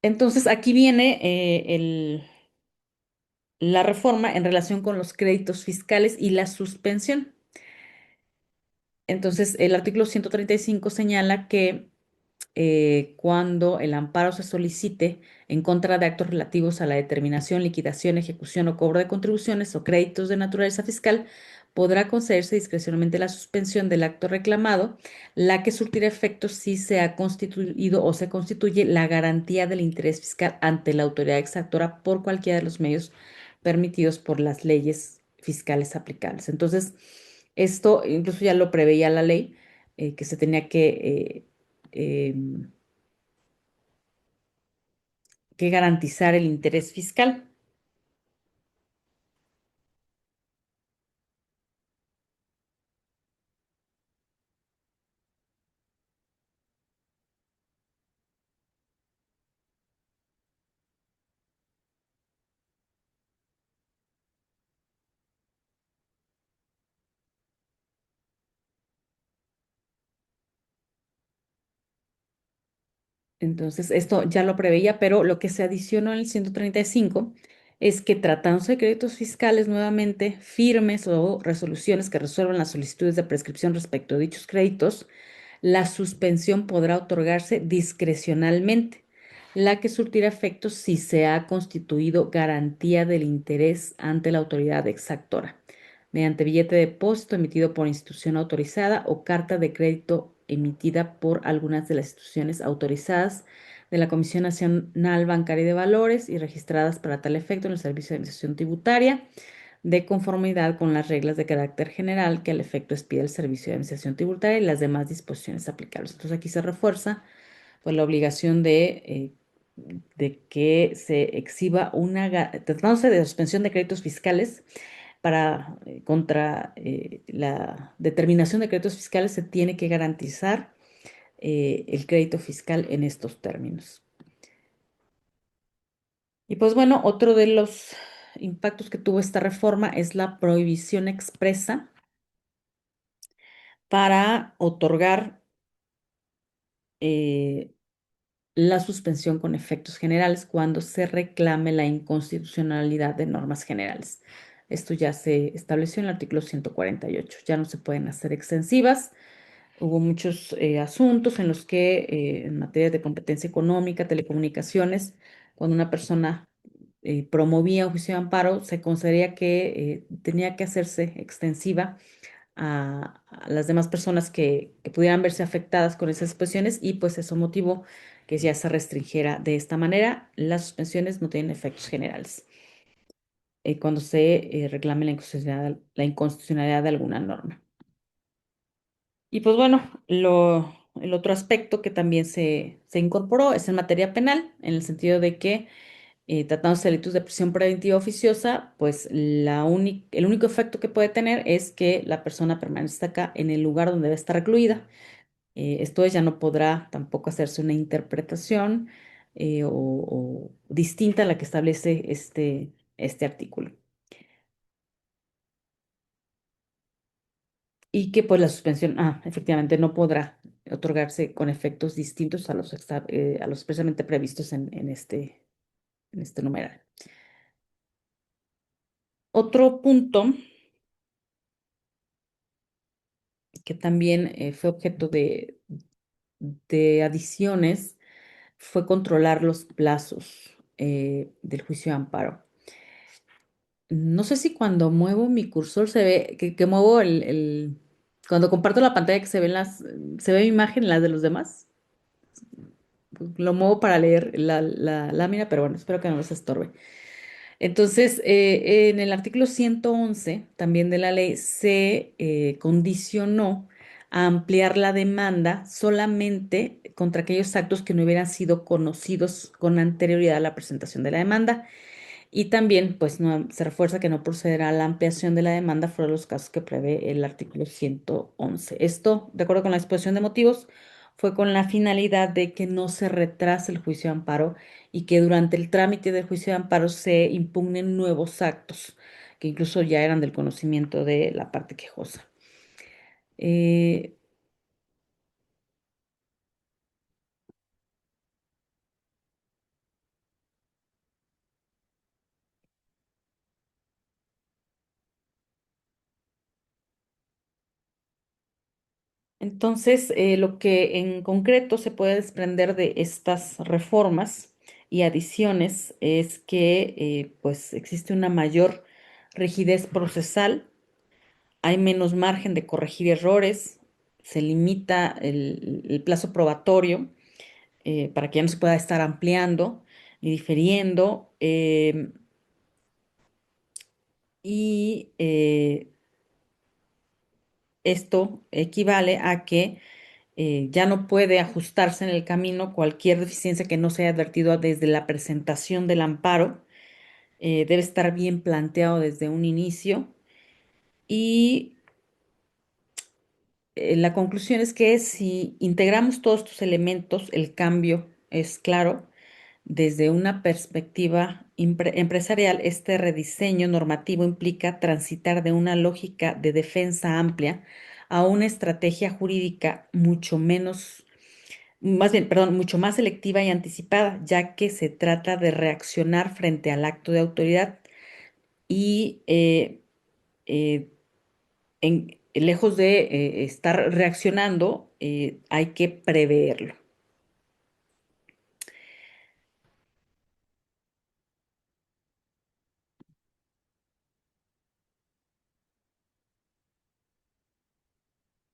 Entonces, aquí viene la reforma en relación con los créditos fiscales y la suspensión. Entonces, el artículo 135 señala que cuando el amparo se solicite en contra de actos relativos a la determinación, liquidación, ejecución o cobro de contribuciones o créditos de naturaleza fiscal, podrá concederse discrecionalmente la suspensión del acto reclamado, la que surtirá efectos si se ha constituido o se constituye la garantía del interés fiscal ante la autoridad exactora por cualquiera de los medios permitidos por las leyes fiscales aplicables. Entonces, esto incluso ya lo preveía la ley, que se tenía que garantizar el interés fiscal. Entonces, esto ya lo preveía, pero lo que se adicionó en el 135 es que tratándose de créditos fiscales nuevamente, firmes o resoluciones que resuelvan las solicitudes de prescripción respecto de dichos créditos, la suspensión podrá otorgarse discrecionalmente, la que surtirá efectos si se ha constituido garantía del interés ante la autoridad exactora, mediante billete de depósito emitido por institución autorizada o carta de crédito emitida por algunas de las instituciones autorizadas de la Comisión Nacional Bancaria y de Valores y registradas para tal efecto en el Servicio de Administración Tributaria, de conformidad con las reglas de carácter general que al efecto expide el Servicio de Administración Tributaria y las demás disposiciones aplicables. Entonces aquí se refuerza pues la obligación de que se exhiba tratándose de suspensión de créditos fiscales contra la determinación de créditos fiscales se tiene que garantizar el crédito fiscal en estos términos. Y pues bueno, otro de los impactos que tuvo esta reforma es la prohibición expresa para otorgar eh, la suspensión con efectos generales cuando se reclame la inconstitucionalidad de normas generales. Esto ya se estableció en el artículo 148. Ya no se pueden hacer extensivas. Hubo muchos asuntos en los que, en materia de competencia económica, telecomunicaciones, cuando una persona promovía un juicio de amparo, se consideraría que tenía que hacerse extensiva a las demás personas que pudieran verse afectadas con esas suspensiones y pues eso motivó que ya se restringiera de esta manera. Las suspensiones no tienen efectos generales cuando se reclame la inconstitucionalidad de alguna norma. Y pues bueno, el otro aspecto que también se incorporó es en materia penal, en el sentido de que tratándose de delitos de prisión preventiva oficiosa, pues el único efecto que puede tener es que la persona permanezca acá en el lugar donde debe estar recluida. Esto es, ya no podrá tampoco hacerse una interpretación o distinta a la que establece este artículo. Y que pues la suspensión, efectivamente, no podrá otorgarse con efectos distintos a los expresamente previstos en este numeral. Otro punto que también fue objeto de adiciones fue controlar los plazos del juicio de amparo. No sé si cuando muevo mi cursor se ve, que muevo cuando comparto la pantalla que se ve mi imagen en las de los demás. Lo muevo para leer la lámina, pero bueno, espero que no les estorbe. Entonces, en el artículo 111 también de la ley se condicionó a ampliar la demanda solamente contra aquellos actos que no hubieran sido conocidos con anterioridad a la presentación de la demanda. Y también, pues, se refuerza que no procederá a la ampliación de la demanda fuera de los casos que prevé el artículo 111. Esto, de acuerdo con la exposición de motivos, fue con la finalidad de que no se retrase el juicio de amparo y que durante el trámite del juicio de amparo se impugnen nuevos actos que incluso ya eran del conocimiento de la parte quejosa. Eh, Entonces, lo que en concreto se puede desprender de estas reformas y adiciones es que pues existe una mayor rigidez procesal, hay menos margen de corregir errores, se limita el plazo probatorio para que ya no se pueda estar ampliando ni difiriendo, y esto equivale a que ya no puede ajustarse en el camino cualquier deficiencia que no se haya advertido desde la presentación del amparo. Debe estar bien planteado desde un inicio. Y la conclusión es que si integramos todos estos elementos, el cambio es claro. Desde una perspectiva empresarial, este rediseño normativo implica transitar de una lógica de defensa amplia a una estrategia jurídica mucho menos, más bien, perdón, mucho más selectiva y anticipada, ya que se trata de reaccionar frente al acto de autoridad y eh, lejos de estar reaccionando, hay que preverlo.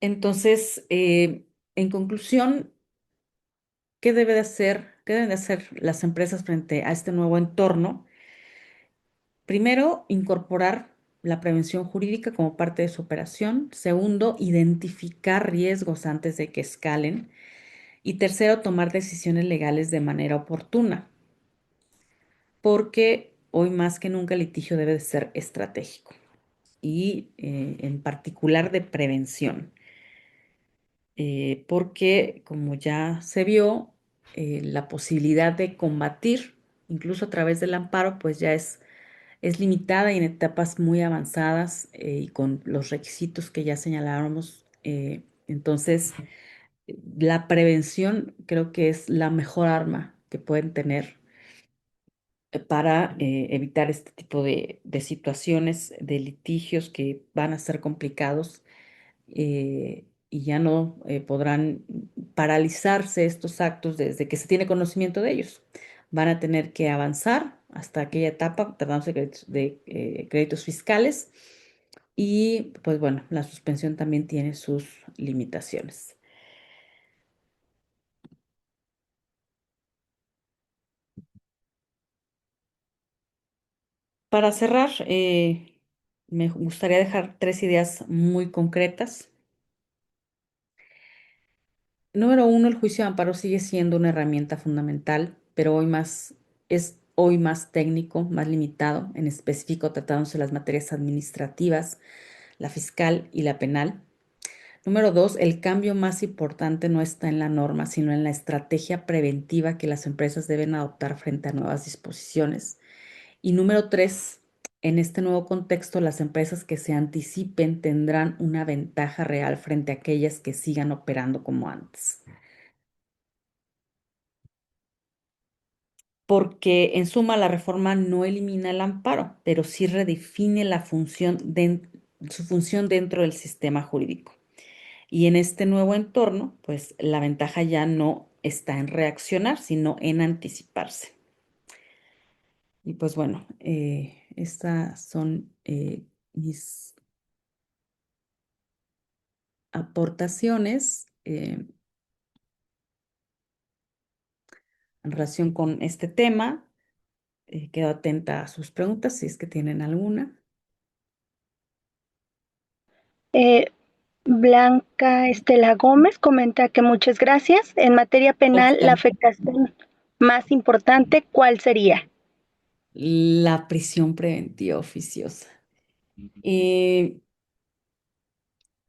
Entonces, en conclusión, qué deben de hacer las empresas frente a este nuevo entorno? Primero, incorporar la prevención jurídica como parte de su operación. Segundo, identificar riesgos antes de que escalen. Y tercero, tomar decisiones legales de manera oportuna, porque hoy más que nunca el litigio debe de ser estratégico y en particular de prevención, porque como ya se vio, la posibilidad de combatir, incluso a través del amparo, pues ya es limitada y en etapas muy avanzadas y con los requisitos que ya señalábamos. Entonces, la prevención creo que es la mejor arma que pueden tener para evitar este tipo de situaciones, de litigios que van a ser complicados y ya no podrán paralizarse estos actos desde que se tiene conocimiento de ellos. Van a tener que avanzar hasta aquella etapa, tratándose de créditos fiscales y pues bueno, la suspensión también tiene sus limitaciones. Para cerrar, me gustaría dejar tres ideas muy concretas. Número uno, el juicio de amparo sigue siendo una herramienta fundamental, pero es hoy más técnico, más limitado, en específico tratándose de las materias administrativas, la fiscal y la penal. Número dos, el cambio más importante no está en la norma, sino en la estrategia preventiva que las empresas deben adoptar frente a nuevas disposiciones. Y número tres, en este nuevo contexto, las empresas que se anticipen tendrán una ventaja real frente a aquellas que sigan operando como antes. Porque en suma la reforma no elimina el amparo, pero sí redefine su función dentro del sistema jurídico. Y en este nuevo entorno, pues la ventaja ya no está en reaccionar, sino en anticiparse. Y pues bueno, estas son mis aportaciones en relación con este tema. Quedo atenta a sus preguntas si es que tienen alguna. Eh, Blanca Estela Gómez comenta que muchas gracias. En materia penal, la Oficial. afectación más importante, ¿cuál sería? La prisión preventiva oficiosa. Eh,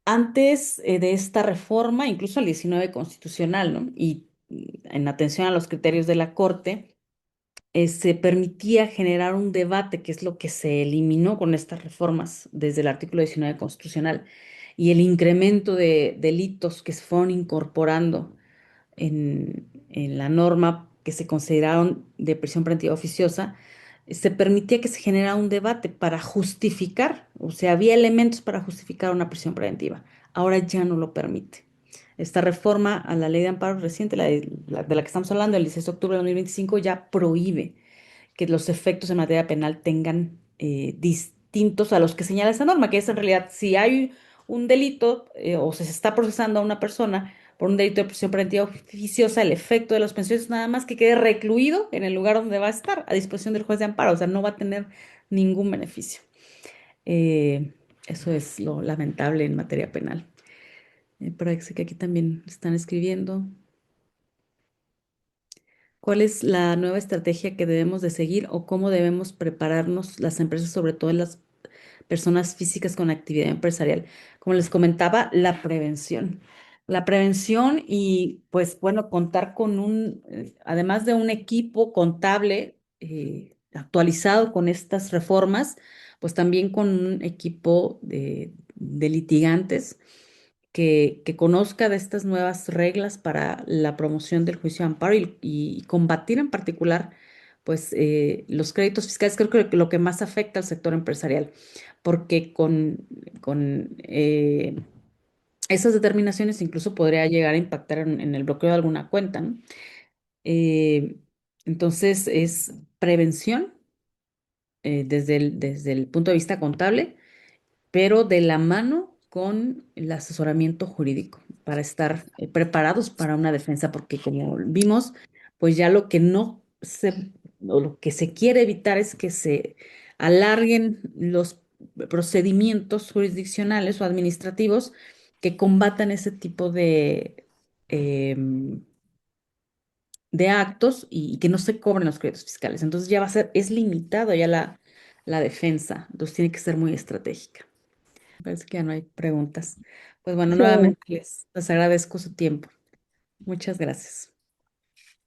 Antes de esta reforma, incluso el 19 constitucional, ¿no? Y en atención a los criterios de la Corte, se permitía generar un debate, que es lo que se eliminó con estas reformas desde el artículo 19 constitucional, y el incremento de delitos que se fueron incorporando en la norma que se consideraron de prisión preventiva oficiosa, se permitía que se generara un debate para justificar, o sea, había elementos para justificar una prisión preventiva. Ahora ya no lo permite. Esta reforma a la ley de amparo reciente, de la que estamos hablando, el 16 de octubre de 2025, ya prohíbe que los efectos en materia penal tengan distintos a los que señala esa norma, que es en realidad si hay un delito o se está procesando a una persona por un delito de prisión preventiva oficiosa, el efecto de los pensiones es nada más que quede recluido en el lugar donde va a estar, a disposición del juez de amparo, o sea, no va a tener ningún beneficio. Eh, Eso es lo lamentable en materia penal. Parece que aquí también están escribiendo. ¿Cuál es la nueva estrategia que debemos de seguir o cómo debemos prepararnos las empresas, sobre todo en las personas físicas con actividad empresarial? Como les comentaba, la prevención. La prevención y pues bueno, contar con además de un equipo contable actualizado con estas reformas, pues también con un equipo de litigantes que conozca de estas nuevas reglas para la promoción del juicio de amparo y combatir en particular, pues, los créditos fiscales. Creo que lo que más afecta al sector empresarial, porque con esas determinaciones incluso podría llegar a impactar en el bloqueo de alguna cuenta, ¿no? Eh, entonces, es prevención desde el punto de vista contable, pero de la mano con el asesoramiento jurídico para estar preparados para una defensa, porque como vimos, pues ya o lo que se quiere evitar es que se alarguen los procedimientos jurisdiccionales o administrativos que combatan ese tipo em, de actos y que no se cobren los créditos fiscales. Entonces ya es limitado ya la defensa, entonces tiene que ser muy estratégica. Parece que ya no hay preguntas. Pues bueno, Sí, nuevamente les agradezco su tiempo. Muchas gracias.